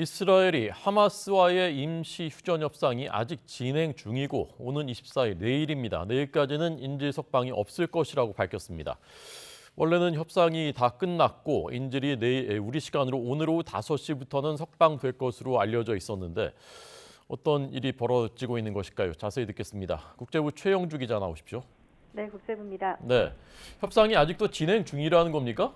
이스라엘이 하마스와의 임시 휴전 협상이 아직 진행 중이고 오는 24일 내일입니다. 내일까지는 인질 석방이 없을 것이라고 밝혔습니다. 원래는 협상이 다 끝났고 인질이 내일 우리 시간으로 오늘 오후 5시부터는 석방될 것으로 알려져 있었는데 어떤 일이 벌어지고 있는 것일까요? 자세히 듣겠습니다. 국제부 최영주 기자 나오십시오. 네, 국제부입니다. 네, 협상이 아직도 진행 중이라는 겁니까?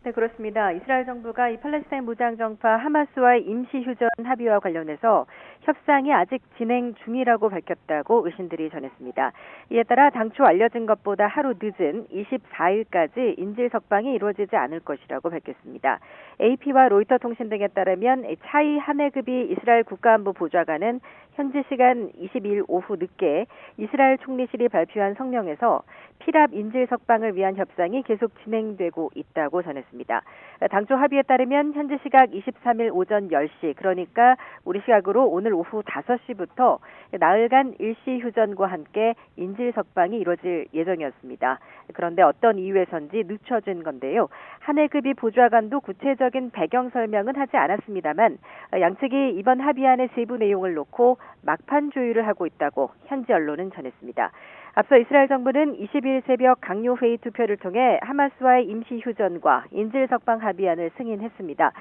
네, 그렇습니다. 이스라엘 정부가 이 팔레스타인 무장정파 하마스와의 임시휴전 합의와 관련해서 협상이 아직 진행 중이라고 밝혔다고 의신들이 전했습니다. 이에 따라 당초 알려진 것보다 하루 늦은 24일까지 인질 석방이 이루어지지 않을 것이라고 밝혔습니다. AP와 로이터 통신 등에 따르면 차이 하네그비 이스라엘 국가안보 보좌관은 현지 시간 22일 오후 늦게 이스라엘 총리실이 발표한 성명에서 피랍 인질 석방을 위한 협상이 계속 진행되고 있다고 전했습니다. 당초 합의에 따르면 현지 시각 23일 오전 10시, 그러니까 우리 시각으로 오늘 오후 5시부터 나흘간 일시 휴전과 함께 인질 석방이 이루어질 예정이었습니다. 그런데 어떤 이유에선지 늦춰진 건데요. 하네그비 보좌관도 구체적인 배경 설명은 하지 않았습니다만 양측이 이번 합의안의 세부 내용을 놓고 막판 조율을 하고 있다고 현지 언론은 전했습니다. 앞서 이스라엘 정부는 20일 새벽 강요회의 투표를 통해 하마스와의 임시휴전과 인질 석방 합의안을 승인했습니다.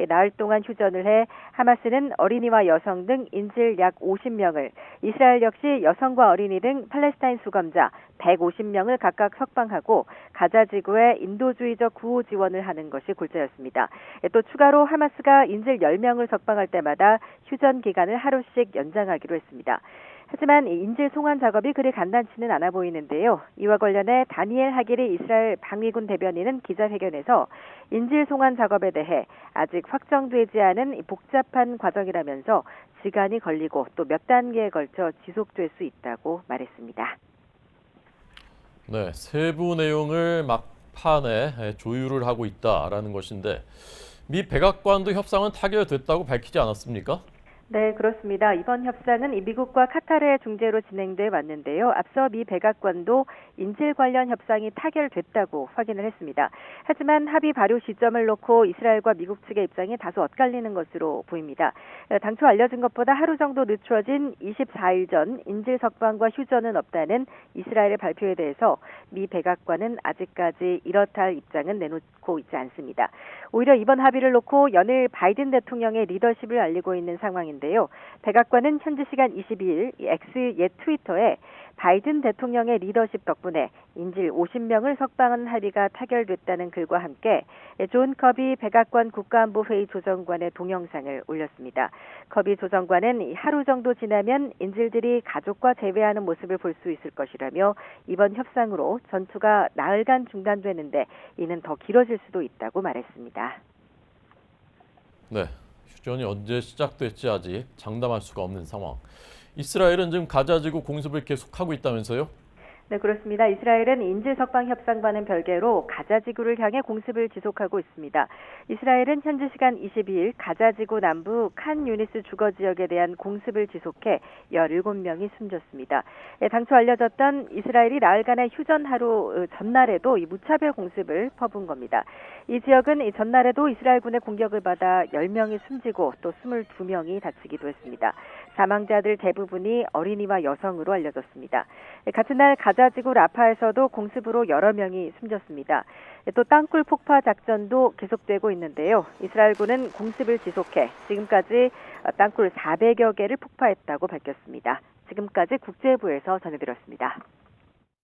나흘 동안 휴전을 해 하마스는 어린이와 여성 등 인질 약 50명을, 이스라엘 역시 여성과 어린이 등 팔레스타인 수감자 150명을 각각 석방하고 가자 지구에 인도주의적 구호 지원을 하는 것이 골자였습니다. 또 추가로 하마스가 인질 10명을 석방할 때마다 휴전 기간을 하루씩 연장하기로 했습니다. 하지만 인질 송환 작업이 그리 간단치는 않아 보이는데요. 이와 관련해 다니엘 하기리 이스라엘 방위군 대변인은 기자회견에서 인질 송환 작업에 대해 아직 확정되지 않은 복잡한 과정이라면서 시간이 걸리고 또 몇 단계에 걸쳐 지속될 수 있다고 말했습니다. 네, 세부 내용을 막판에 조율을 하고 있다라는 것인데 미 백악관도 협상은 타결됐다고 밝히지 않았습니까? 네, 그렇습니다. 이번 협상은 미국과 카타르의 중재로 진행돼 왔는데요. 앞서 미 백악관도 인질 관련 협상이 타결됐다고 확인을 했습니다. 하지만 합의 발효 시점을 놓고 이스라엘과 미국 측의 입장이 다소 엇갈리는 것으로 보입니다. 당초 알려진 것보다 하루 정도 늦춰진 24일 전 인질 석방과 휴전은 없다는 이스라엘의 발표에 대해서 미 백악관은 아직까지 이렇다 할 입장은 내놓고 있지 않습니다. 오히려 이번 합의를 놓고 연일 바이든 대통령의 리더십을 알리고 있는 상황인데요. 백악관은 현지 시간 22일 X 옛 트위터에 바이든 대통령의 리더십 덕분에 인질 50명을 석방하는 합의가 타결됐다는 글과 함께 존 커비 백악관 국가안보회의 조정관의 동영상을 올렸습니다. 커비 조정관은 하루 정도 지나면 인질들이 가족과 재회하는 모습을 볼 수 있을 것이라며 이번 협상으로 전투가 나흘간 중단되는데 이는 더 길어질 수도 있다고 말했습니다. 네, 휴전이 언제 시작될지 아직 장담할 수가 없는 상황. 이스라엘은 지금 가자지구 공습을 계속하고 있다면서요? 네, 그렇습니다. 이스라엘은 인질 석방 협상과는 별개로 가자지구를 향해 공습을 지속하고 있습니다. 이스라엘은 현지 시간 22일 가자지구 남부 칸 유니스 주거 지역에 대한 공습을 지속해 17명이 숨졌습니다. 당초 알려졌던 이스라엘이 나흘간의 휴전 하루 전날에도 이 무차별 공습을 퍼부은 겁니다. 이 지역은 이 전날에도 이스라엘군의 공격을 받아 10명이 숨지고 또 22명이 다치기도 했습니다. 사망자들 대부분이 어린이와 여성으로 알려졌습니다. 같은 날 가자지구 라파에서도 공습으로 여러 명이 숨졌습니다. 또 땅굴 폭파 작전도 계속되고 있는데요. 이스라엘군은 공습을 지속해 지금까지 땅굴 400여 개를 폭파했다고 밝혔습니다. 지금까지 국제부에서 전해드렸습니다.